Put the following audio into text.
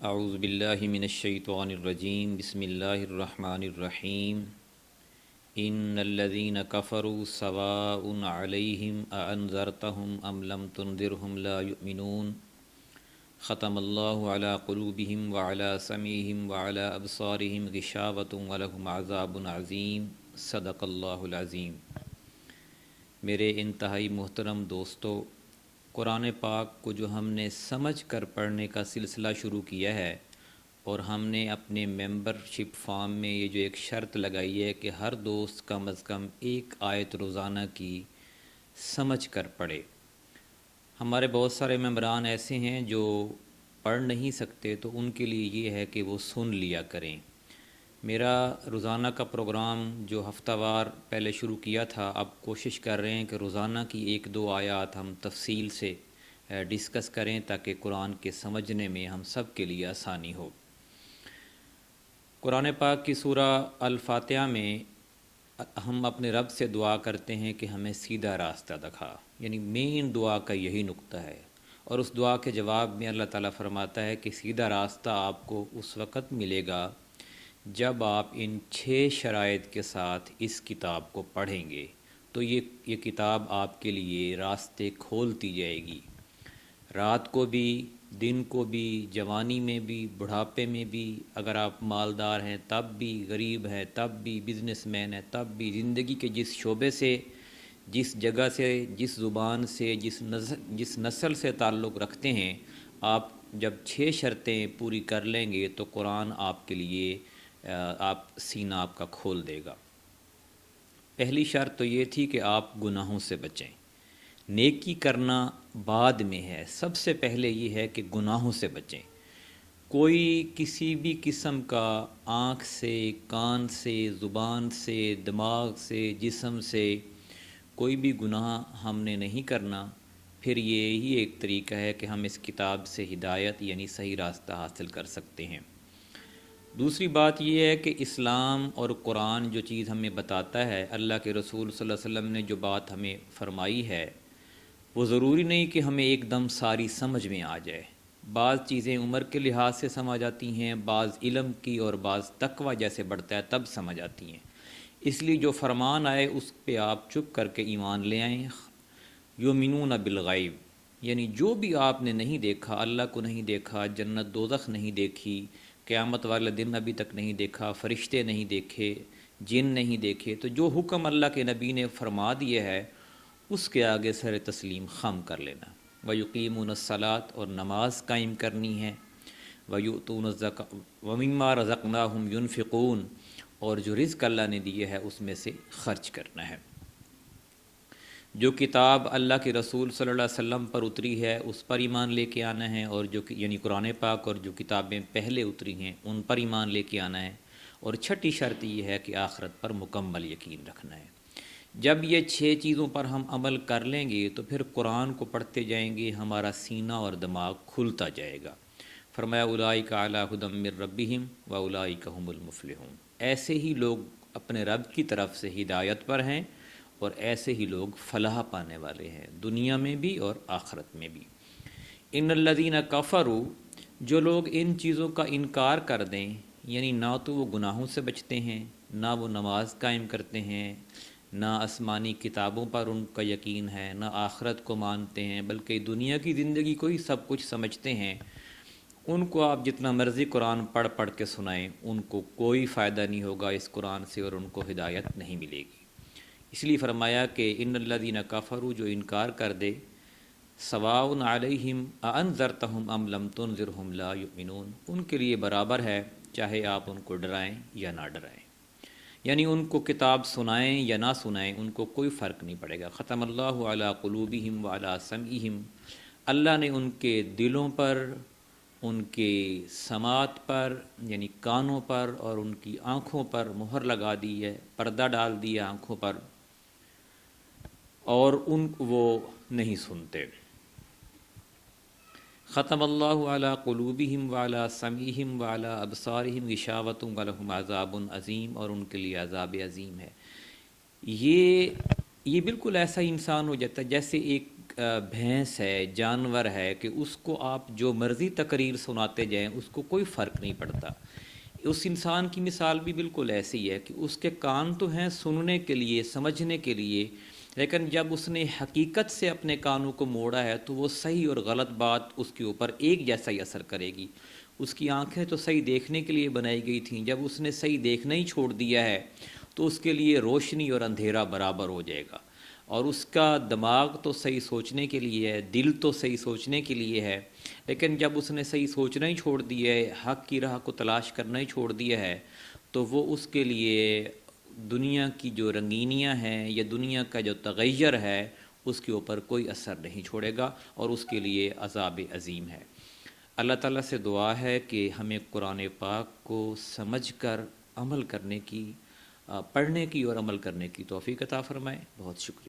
اعوذ باللہ من الشیطان الرجیم بسم اللہ الرحمن الرحیم ان الذین کفروا سواء علیہم اانذرتہم ام لم تنذرہم لا یؤمنون ختم اللہ علی قلوبہم وعلی سمعہم وعلی ابصارہم غشاوۃ ولہم عذاب عظیم صدق اللہ العظیم۔ میرے انتہائی محترم دوستو، قرآن پاک کو جو ہم نے سمجھ کر پڑھنے کا سلسلہ شروع کیا ہے، اور ہم نے اپنے ممبرشپ فارم میں یہ جو ایک شرط لگائی ہے کہ ہر دوست کم از کم ایک آیت روزانہ کی سمجھ کر پڑھے۔ ہمارے بہت سارے ممبران ایسے ہیں جو پڑھ نہیں سکتے، تو ان کے لیے یہ ہے کہ وہ سن لیا کریں۔ میرا روزانہ کا پروگرام جو ہفتہ وار پہلے شروع کیا تھا، اب کوشش کر رہے ہیں کہ روزانہ کی ایک دو آیات ہم تفصیل سے ڈسکس کریں تاکہ قرآن کے سمجھنے میں ہم سب کے لیے آسانی ہو۔ قرآن پاک کی سورہ الفاتحہ میں ہم اپنے رب سے دعا کرتے ہیں کہ ہمیں سیدھا راستہ دکھا، یعنی مین دعا کا یہی نقطہ ہے، اور اس دعا کے جواب میں اللہ تعالیٰ فرماتا ہے کہ سیدھا راستہ آپ کو اس وقت ملے گا جب آپ ان 6 شرائط کے ساتھ اس کتاب کو پڑھیں گے، تو یہ کتاب آپ کے لیے راستے کھولتی جائے گی، رات کو بھی، دن کو بھی، جوانی میں بھی، بڑھاپے میں بھی، اگر آپ مالدار ہیں تب بھی، غریب ہیں تب بھی، بزنس مین ہیں تب بھی، زندگی کے جس شعبے سے، جس جگہ سے، جس زبان سے، جس نسل سے تعلق رکھتے ہیں، آپ جب 6 شرطیں پوری کر لیں گے تو قرآن آپ کے لیے سینہ آپ کا کھول دے گا۔ پہلی شرط تو یہ تھی کہ آپ گناہوں سے بچیں۔ نیکی کرنا بعد میں ہے، سب سے پہلے یہ ہے کہ گناہوں سے بچیں۔ کوئی کسی بھی قسم کا آنکھ سے، کان سے، زبان سے، دماغ سے، جسم سے کوئی بھی گناہ ہم نے نہیں کرنا، پھر یہی ایک طریقہ ہے کہ ہم اس کتاب سے ہدایت یعنی صحیح راستہ حاصل کر سکتے ہیں۔ دوسری بات یہ ہے کہ اسلام اور قرآن جو چیز ہمیں بتاتا ہے، اللہ کے رسول صلی اللہ علیہ وسلم نے جو بات ہمیں فرمائی ہے، وہ ضروری نہیں کہ ہمیں ایک دم ساری سمجھ میں آ جائے۔ بعض چیزیں عمر کے لحاظ سے سمجھ آتی ہیں، بعض علم کی، اور بعض تقوی جیسے بڑھتا ہے تب سمجھ آتی ہیں۔ اس لیے جو فرمان آئے اس پہ آپ چپ کر کے ایمان لے آئیں۔ یؤمنون بالغیب، یعنی جو بھی آپ نے نہیں دیکھا، اللہ کو نہیں دیکھا، جنت دوزخ نہیں دیکھی، قیامت والے دن ابھی تک نہیں دیکھا، فرشتے نہیں دیکھے، جن نہیں دیکھے، تو جو حکم اللہ کے نبی نے فرما دیا ہے اس کے آگے سر تسلیم خم کر لینا۔ وَيُقِيمُونَ الصَّلَاةَ، اور نماز قائم کرنی ہے۔ وَيُؤْتُونَ الزَّكَاةَ وَمِمَّا رَزَقْنَاهُمْ يُنْفِقُونَ، اور جو رزق اللہ نے دیے ہے اس میں سے خرچ کرنا ہے۔ جو کتاب اللہ کے رسول صلی اللہ علیہ وسلم پر اتری ہے اس پر ایمان لے کے آنا ہے، اور جو یعنی قرآن پاک اور جو کتابیں پہلے اتری ہیں ان پر ایمان لے کے آنا ہے۔ اور چھٹی شرط یہ ہے کہ آخرت پر مکمل یقین رکھنا ہے۔ جب یہ 6 چیزوں پر ہم عمل کر لیں گے تو پھر قرآن کو پڑھتے جائیں گے، ہمارا سینہ اور دماغ کھلتا جائے گا۔ فرمایا اولئک علی ھدی من ربہم واولئک ھم المفلحون، ایسے ہی لوگ اپنے رب کی طرف سے ہدایت پر ہیں، اور ایسے ہی لوگ فلاح پانے والے ہیں، دنیا میں بھی اور آخرت میں بھی۔ ان الذین کفروا، جو لوگ ان چیزوں کا انکار کر دیں، یعنی نہ تو وہ گناہوں سے بچتے ہیں، نہ وہ نماز قائم کرتے ہیں، نہ آسمانی کتابوں پر ان کا یقین ہے، نہ آخرت کو مانتے ہیں، بلکہ دنیا کی زندگی کو ہی سب کچھ سمجھتے ہیں، ان کو آپ جتنا مرضی قرآن پڑھ پڑھ کے سنائیں، ان کو کوئی فائدہ نہیں ہوگا اس قرآن سے، اور ان کو ہدایت نہیں ملے گی۔ اس لیے فرمایا کہ ان الذین کفروا، جو انکار کر دے، سواء علیہم اانذرتہم ام لم تنذرہم لا یؤمنون، ان کے لیے برابر ہے چاہے آپ ان کو ڈرائیں یا نہ ڈرائیں، یعنی ان کو کتاب سنائیں یا نہ سنائیں، ان کو کوئی فرق نہیں پڑے گا۔ ختم اللہ علی قلوبہم وعلی سمعہم، اللہ نے ان کے دلوں پر، ان کے سماعت پر یعنی کانوں پر، اور ان کی آنکھوں پر مہر لگا دی ہے، پردہ ڈال دیا آنکھوں پر، اور وہ نہیں سنتے۔ ختم اللہ علی قلوبہم وعلی سمعہم وعلی ابصارہم غشاوۃ ولہم عذاب عظیم، اور ان کے لیے عذاب عظیم ہے۔ یہ بالکل ایسا انسان ہو جاتا ہے جیسے ایک بھینس ہے، جانور ہے، کہ اس کو آپ جو مرضی تقریر سناتے جائیں اس کو کوئی فرق نہیں پڑتا۔ اس انسان کی مثال بھی بالکل ایسی ہے کہ اس کے کان تو ہیں سننے کے لیے، سمجھنے کے لیے، لیکن جب اس نے حقیقت سے اپنے کانوں کو موڑا ہے تو وہ صحیح اور غلط بات اس کے اوپر ایک جیسا ہی اثر کرے گی۔ اس کی آنکھیں تو صحیح دیکھنے کے لیے بنائی گئی تھیں، جب اس نے صحیح دیکھنا ہی چھوڑ دیا ہے تو اس کے لیے روشنی اور اندھیرا برابر ہو جائے گا۔ اور اس کا دماغ تو صحیح سوچنے کے لیے ہے، دل تو صحیح سوچنے کے لیے ہے، لیکن جب اس نے صحیح سوچنا ہی چھوڑ دیا ہے، حق کی راہ کو تلاش کرنا ہی چھوڑ دیا ہے، تو وہ اس کے لیے دنیا کی جو رنگینیاں ہیں یا دنیا کا جو تغیر ہے اس کے اوپر کوئی اثر نہیں چھوڑے گا، اور اس کے لیے عذاب عظیم ہے۔ اللہ تعالیٰ سے دعا ہے کہ ہمیں قرآن پاک کو سمجھ کر عمل کرنے کی، پڑھنے کی اور عمل کرنے کی توفیق عطا فرمائے۔ بہت شکریہ۔